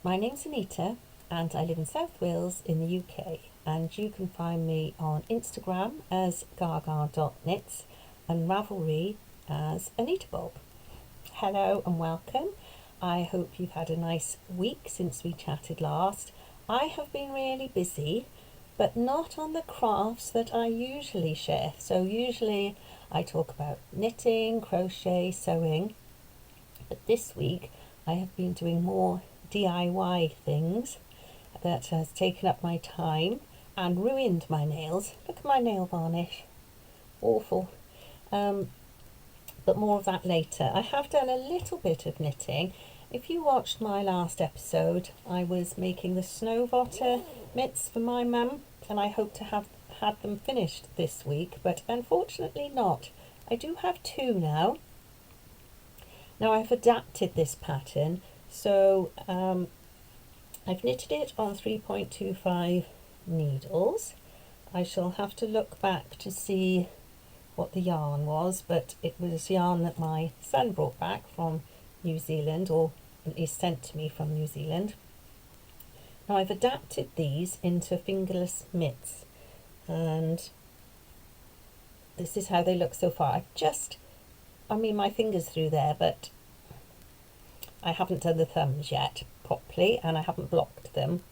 My name's Anita and I live in South Wales in the UK, and you can find me on Instagram as gaga.knits and Ravelry as Anita Bob. Hello and welcome. I hope you've had a nice week since we chatted last. I have been really busy, but not on the crafts that I usually share. So usually I talk about knitting, crochet, sewing, but this week I have been doing more DIY things that has taken up my time and ruined my nails. Look at my nail varnish, awful. But more of that later. I have done a little bit of knitting. If you watched my last episode, I was making the Sno Votter mitts for my mum, and I hope to have had them finished this week, but unfortunately not. I do have two now. Now I've adapted this pattern, so I've knitted it on 3.25 needles. I shall have to look back to see what the yarn was, but it was yarn that my son brought back from New Zealand, or at least sent to me from New Zealand. Now I've adapted these into fingerless mitts, and this is how they look so far. My finger's through there, but I haven't done the thumbs yet properly, and I haven't blocked them.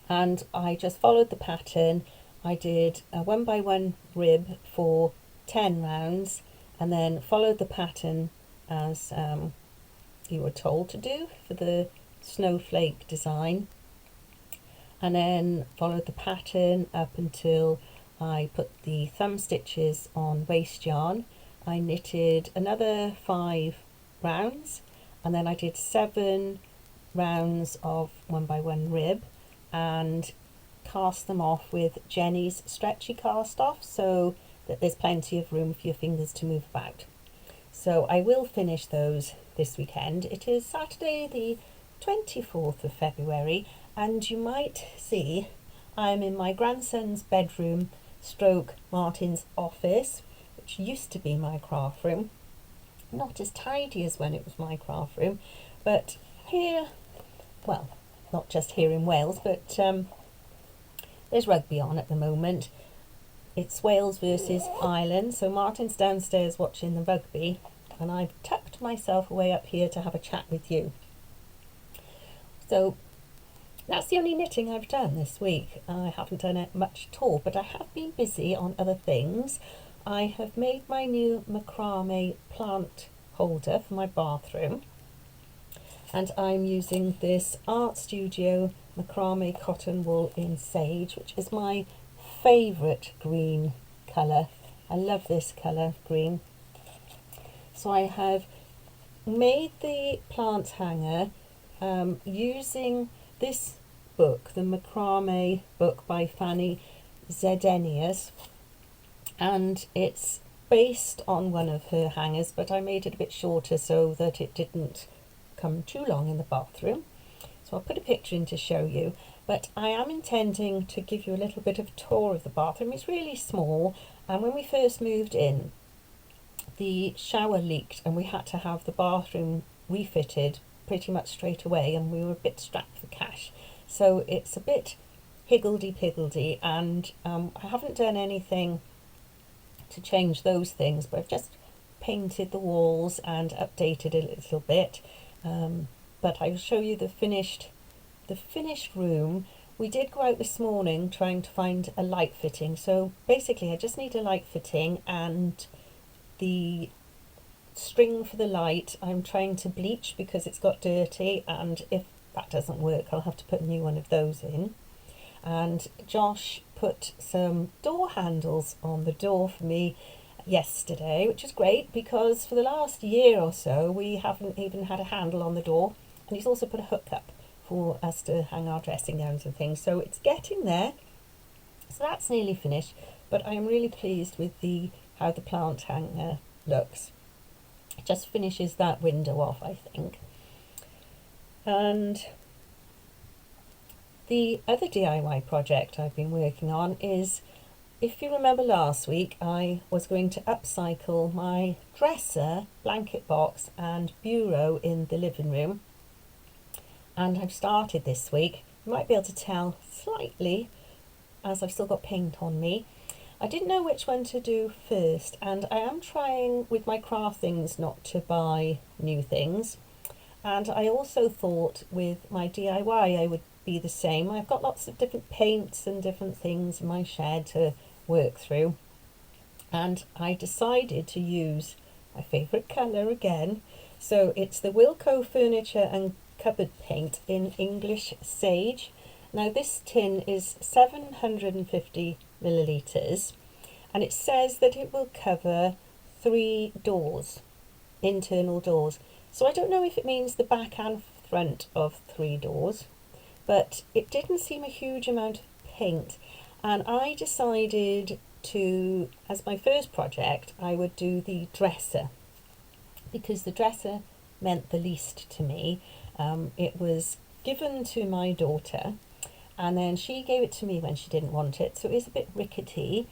And I just followed the pattern. I did a 1x1 rib for 10 rounds, and then followed the pattern as you were told to do for the snowflake design, and then followed the pattern up until I put the thumb stitches on waste yarn. I knitted another 5 rounds, and then I did 7 rounds of 1x1 rib and cast them off with Jenny's stretchy cast off, so that there's plenty of room for your fingers to move about. So I will finish those this weekend. It is Saturday the 24th of February, and you might see I'm in my grandson's bedroom stroke Martin's office, which used to be my craft room. Not as tidy as when it was my craft room, but here, well, not just here in Wales, but there's rugby on at the moment. It's Wales versus Ireland, so Martin's downstairs watching the rugby, and I've tucked myself away up here to have a chat with you. So that's the only knitting I've done this week. I haven't done it much at all, but I have been busy on other things. I have made my new macrame plant holder for my bathroom, and I'm using this Art Studio macrame cotton wool in sage, which is my favourite green colour. I love this colour, green. So I have made the plant hanger using this book, the macrame book by Fanny Zedenius, and it's based on one of her hangers, but I made it a bit shorter so that it didn't come too long in the bathroom. So I'll put a picture in to show you, but I am intending to give you a little bit of a tour of the bathroom. It's really small, and when we first moved in, the shower leaked and we had to have the bathroom refitted pretty much straight away, and we were a bit strapped for cash. So it's a bit higgledy-piggledy, and I haven't done anything to change those things, but I've just painted the walls and updated it a little bit. But I'll show you the finished room. We did go out this morning trying to find a light fitting. So basically I just need a light fitting, and the string for the light I'm trying to bleach because it's got dirty, and if that doesn't work I'll have to put a new one of those in. And Josh put some door handles on the door for me yesterday, which is great because for the last year or so we haven't even had a handle on the door, and he's also put a hook up for us to hang our dressing gowns and things, so it's getting there. So that's nearly finished, but I am really pleased with how the plant hanger looks. It just finishes that window off, I think. And the other DIY project I've been working on is, if you remember last week, I was going to upcycle my dresser, blanket box and bureau in the living room. and I've started this week. You might be able to tell slightly as I've still got paint on me. I didn't know which one to do first, and I am trying with my craft things not to buy new things. And I also thought with my DIY I would be the same. I've got lots of different paints and different things in my shed to work through. And I decided to use my favourite colour again. So it's the Wilko Furniture and Cupboard Paint in English Sage. Now this tin is 750 millilitres, and it says that it will cover 3 doors, internal doors. So I don't know if it means the back and front of 3 doors, but it didn't seem a huge amount of paint, and I decided to, as my first project, I would do the dresser, because the dresser meant the least to me. It was given to my daughter, and then she gave it to me when she didn't want it, so it is a bit rickety,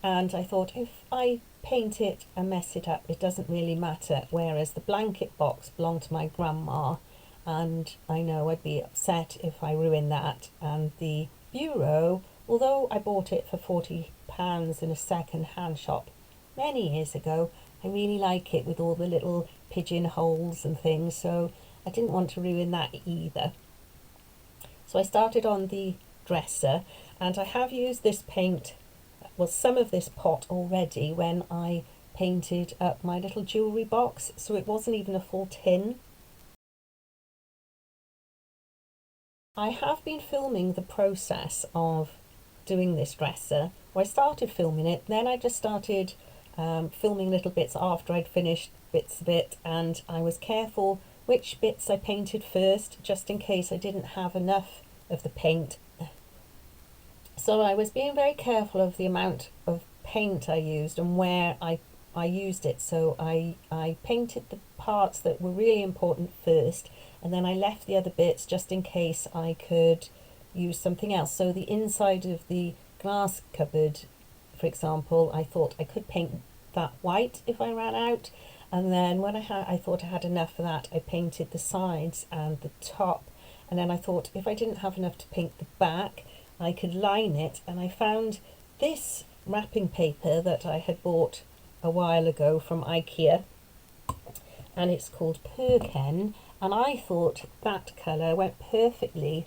and I thought if I paint it and mess it up, it doesn't really matter, whereas the blanket box belonged to my grandma, and I know I'd be upset if I ruined that. And the bureau, although I bought it for £40 in a second-hand shop many years ago, I really like it with all the little pigeon holes and things, so I didn't want to ruin that either. So I started on the dresser, and I have used this paint, well, some of this pot already when I painted up my little jewellery box, so it wasn't even a full tin. I have been filming the process of doing this dresser. Well, I started filming it, then I just started filming little bits after I'd finished bits of it, and I was careful which bits I painted first, just in case I didn't have enough of the paint. So I was being very careful of the amount of paint I used and where I used it. So I painted the parts that were really important first, and then I left the other bits just in case I could use something else. So the inside of the glass cupboard, for example, I thought I could paint that white if I ran out. And then when I thought I had enough for that, I painted the sides and the top. And then I thought if I didn't have enough to paint the back, I could line it. And I found this wrapping paper that I had bought a while ago from IKEA, and it's called Perken. And I thought that colour went perfectly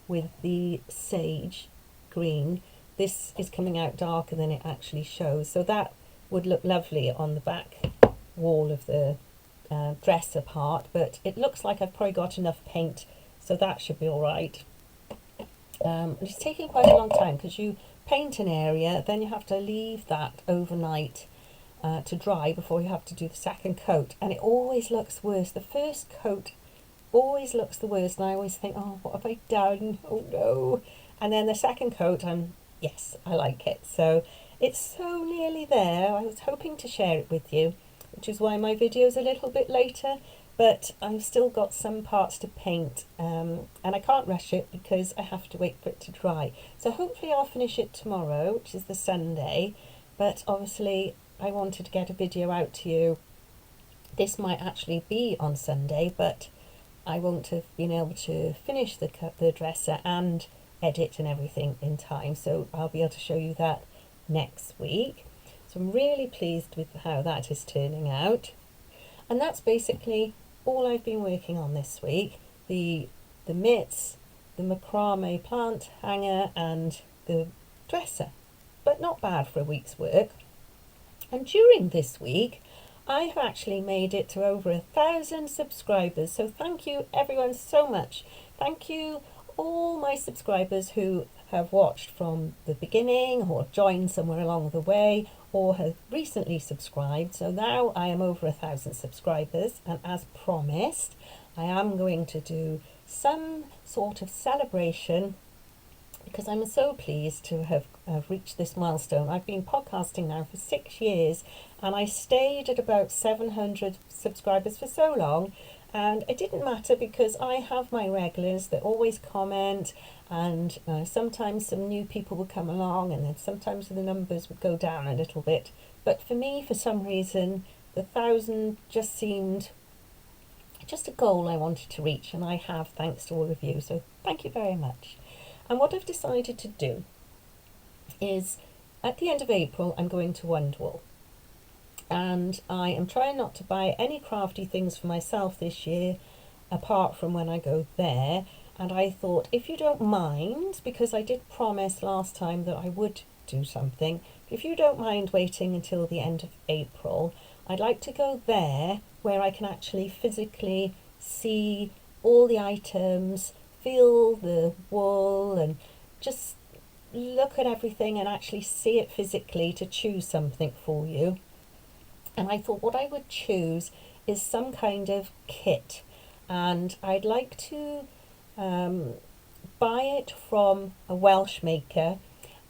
with the sage green. This is coming out darker than it actually shows, so that would look lovely on the back wall of the dresser part, but it looks like I've probably got enough paint, so that should be all right. It's taking quite a long time because you paint an area, then you have to leave that overnight to dry before you have to do the second coat, and it always looks worse. The first coat always looks the worst, and I always think, oh, what have I done? Oh no. And then the second coat, yes, I like it. So it's so nearly there. I was hoping to share it with you, which is why my video's a little bit later, but I've still got some parts to paint, and I can't rush it because I have to wait for it to dry. So hopefully I'll finish it tomorrow, which is the Sunday, but obviously I wanted to get a video out to you. This might actually be on Sunday, but I won't have been able to finish the dresser and edit and everything in time, so I'll be able to show you that next week. So I'm really pleased with how that is turning out, and that's basically all I've been working on this week. The mitts, the macrame plant hanger, and the dresser, but not bad for a week's work. And during this week I have actually made it to over 1,000 subscribers, so thank you everyone so much. Thank you all my subscribers who have watched from the beginning or joined somewhere along the way or have recently subscribed. So now I am over 1,000 subscribers, and as promised I am going to do some sort of celebration because I'm so pleased to have reached this milestone. I've been podcasting now for 6 years, and I stayed at about 700 subscribers for so long, and it didn't matter because I have my regulars that always comment, and sometimes some new people would come along, and then sometimes the numbers would go down a little bit. But for me, for some reason, the 1,000 just seemed just a goal I wanted to reach, and I have, thanks to all of you. So thank you very much. And what I've decided to do is, at the end of April, I'm going to Wonderwall. And I am trying not to buy any crafty things for myself this year, apart from when I go there. And I thought, if you don't mind, because I did promise last time that I would do something, if you don't mind waiting until the end of April, I'd like to go there where I can actually physically see all the items, feel the wool, and just look at everything and actually see it physically to choose something for you. And I thought what I would choose is some kind of kit, and I'd like to buy it from a Welsh maker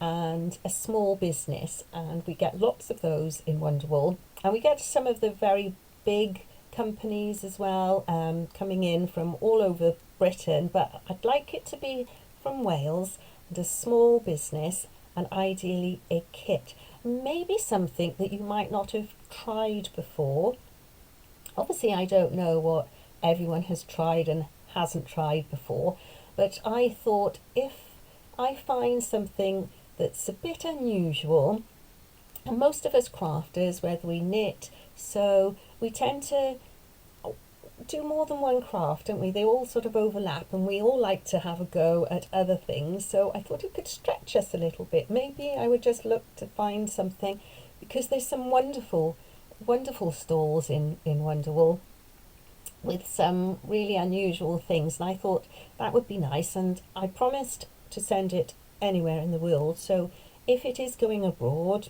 and a small business, and we get lots of those in Wonderwall, and we get some of the very big companies as well, coming in from all over Britain, but I'd like it to be from Wales and a small business, and ideally a kit. Maybe something that you might not have tried before. Obviously I don't know what everyone has tried and hasn't tried before, but I thought if I find something that's a bit unusual, and most of us crafters, whether we knit, sew, we tend to do more than one craft, don't we? They all sort of overlap, and we all like to have a go at other things, so I thought it could stretch us a little bit. Maybe I would just look to find something, because there's some wonderful stalls in Wonderwall with some really unusual things, and I thought that would be nice, and I promised to send it anywhere in the world, so if it is going abroad,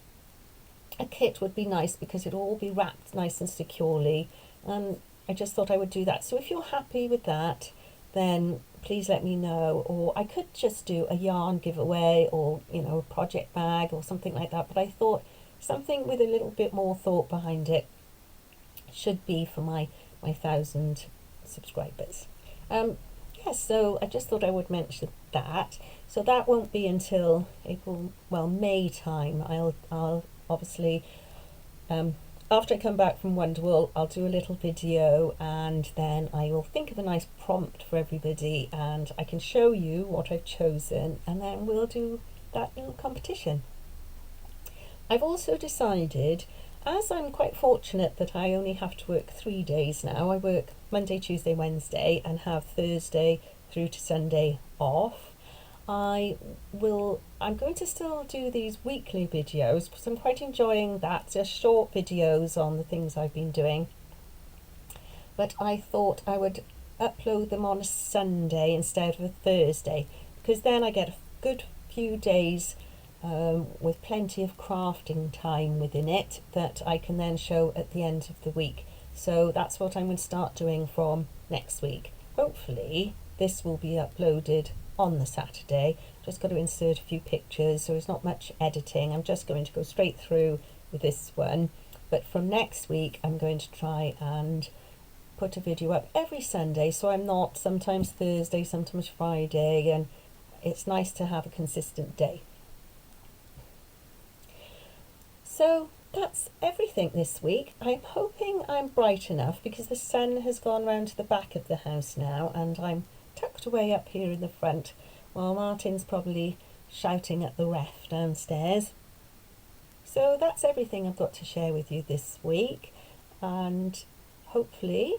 a kit would be nice because it'll all be wrapped nice and securely, and I just thought I would do that. So if you're happy with that, then please let me know, or I could just do a yarn giveaway, or a project bag or something like that, but I thought something with a little bit more thought behind it should be for my 1,000 subscribers. Yes, so I just thought I would mention that. So that won't be until April, May time. I'll obviously, after I come back from Wonderwall, I'll do a little video, and then I will think of a nice prompt for everybody, and I can show you what I've chosen, and then we'll do that little competition. I've also decided, as I'm quite fortunate that I only have to work 3 days now, I work Monday, Tuesday, Wednesday, and have Thursday through to Sunday off, I'm going to still do these weekly videos because I'm quite enjoying that, just short videos on the things I've been doing. But I thought I would upload them on a Sunday instead of a Thursday, because then I get a good few days with plenty of crafting time within it that I can then show at the end of the week. So that's what I'm going to start doing from next week. Hopefully this will be uploaded on the Saturday. Just got to insert a few pictures, so it's not much editing. I'm just going to go straight through with this one, but from next week I'm going to try and put a video up every Sunday, so I'm not sometimes Thursday, sometimes Friday, and it's nice to have a consistent day. So that's everything this week. I'm hoping I'm bright enough because the sun has gone round to the back of the house now, and I'm tucked away up here in the front while Martin's probably shouting at the ref downstairs. So that's everything I've got to share with you this week, and hopefully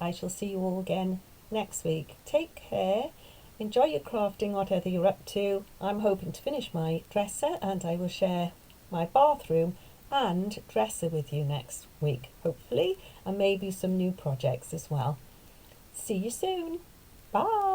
I shall see you all again next week. Take care, enjoy your crafting, whatever you're up to. I'm hoping to finish my dresser, and I will share my bathroom and dresser with you next week, hopefully, and maybe some new projects as well. See you soon. Bye.